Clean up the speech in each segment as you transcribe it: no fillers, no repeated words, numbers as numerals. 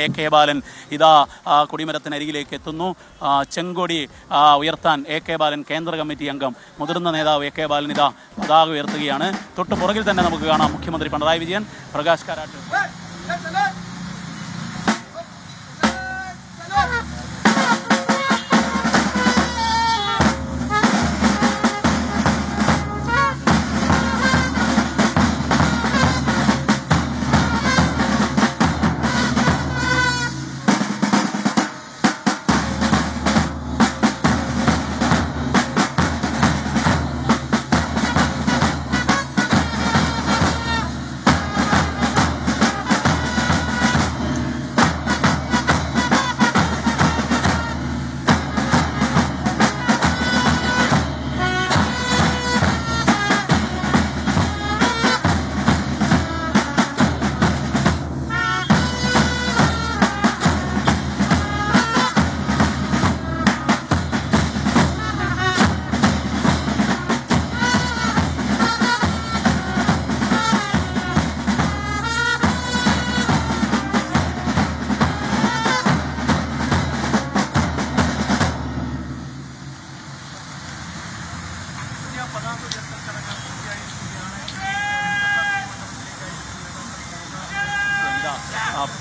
AK. ബാലൻ ഇതാ കൊടിമരത്തിനരികിലേക്ക് എത്തുന്നു. ചെങ്കൊടി ഉയർത്താൻ എ.കെ. ബാലൻ കേന്ദ്ര കമ്മിറ്റി അംഗം മുതിർന്ന നേതാവ് എ.കെ. ബാലൻ ഇതാ പതാക ഉയർത്തുകയാണ്. തൊട്ട് പുറകിൽ തന്നെ നമുക്ക് കാണാം മുഖ്യമന്ത്രി പിണറായി വിജയൻ, പ്രകാശ് കാരാട്ട്.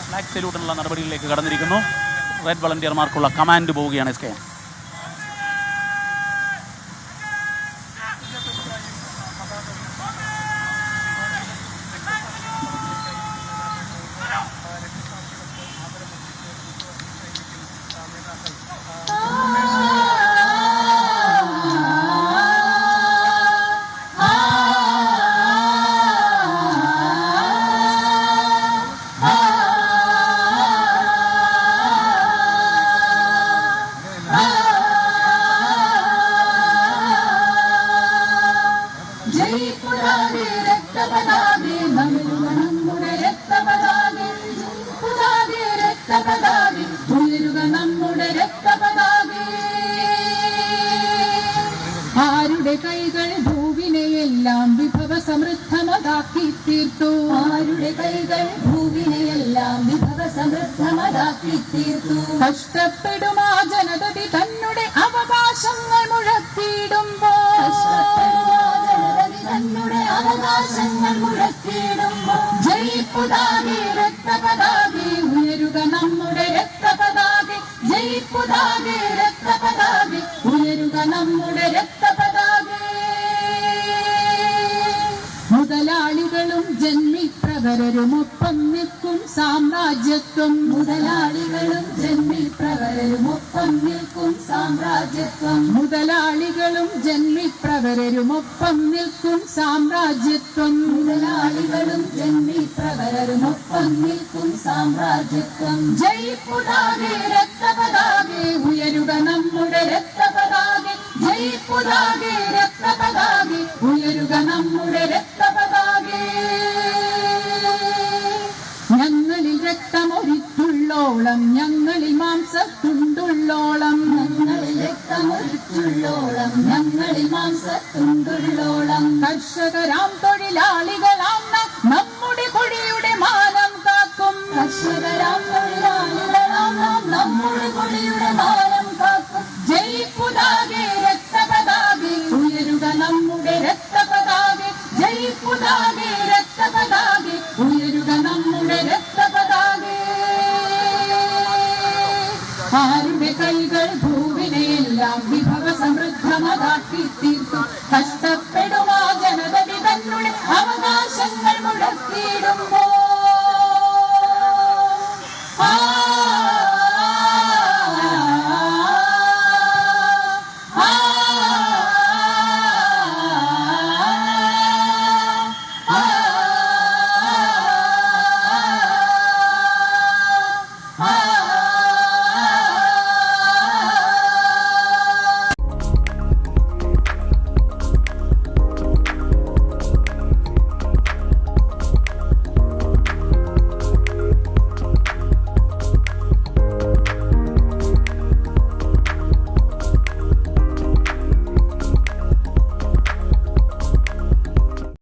ഫ്ലാഗ് സല്യൂട്ടിനുള്ള നടപടികളിലേക്ക് കടന്നിരിക്കുന്നു. റെഡ് വളണ്ടിയർമാർക്കുള്ള കമാൻഡ് പോവുകയാണ് എസ്.കെ. ആരുടെ കൈകൾ ഭൂവിനെയെല്ലാം വിഭവ സമൃദ്ധമതാക്കി തീർത്തു. ആരുടെ കൈകൾ ഭൂവിനെയെല്ലാം വിഭവ സമൃദ്ധമതാക്കി തീർത്തു. കഷ്ടപ്പെടുമാ ജനതതി തന്നുടെ അവകാശങ്ങൾ മുഴക്കിയിടുമ്പോൾ ജയിപ്പുതാകെ രക്തപതാകെ ഉയരുക നമ്മുടെ രക്തപതാകെ. ജയിപ്പുതാകെ രക്തപതാകെ ഉയരുക നമ്മുടെ രക്തപതാകെ. മുതലാളികളും ജന്മിപ്രവരരുമൊപ്പം നിൽക്കും സാമ്രാജ്യത്വം. മുതലാളികളും ജന്മിപ്രവരരുമൊപ്പം നിൽക്കും സാമ്രാജ്യത്വം. മുതലാളികളും ജന്മിപ്രവരരുമൊപ്പം നിൽക്കും സാമ്രാജ്യത്വം. മുതലാളികളും ജന്മിപ്രവരരുമൊപ്പം നിൽക്കും സാമ്രാജ്യത്വം. ജയിപ്പുതാകെ രക്തപതാകെ ഉയരുക നമ്മുടെ രക്തപതാകെ. ജയിപ്പുതാകെ രക്തപതാകെ ഉയരുക നമ്മുടെ രക്തപതാകെ. ഞങ്ങളിൽ രക്തമൊരിച്ചുള്ളോളം ഞങ്ങളിൽ മാംസത്തുണ്ടുള്ളോളം. ഞങ്ങളിൽ രക്തമൊരിച്ചുള്ളോളം ഞങ്ങളിൽ മാംസത്തുണ്ടുള്ളോളം. കർഷകരാം തൊഴിലാളികളാം നമ്മുടെ കൊടിയുടെ മാനം കാക്കും. കർഷകരാം തൊഴിലാളികളാം നമ്മുടെ കൊടിയുടെ മാനം കാക്കും. ജയിപ്പുതാകെ രക്തപതാകെ ഉയരുക നമ്മുടെ രക്തപതാകെ. ജയിപ്പുതാകെ രക്തപതാകെ ഉയരുക നമ്മുടെ രക്തപതാകെ. ആരുടെ കൈകൾ ഭൂവിനെയെല്ലാം വിഭവ സമൃദ്ധമതാക്കി തീർത്തു. കഷ്ടപ്പെടുമാ ജനതതി തന്നുടെ അവകാശങ്ങൾ മുഴക്കിയിടുമ്പോൾ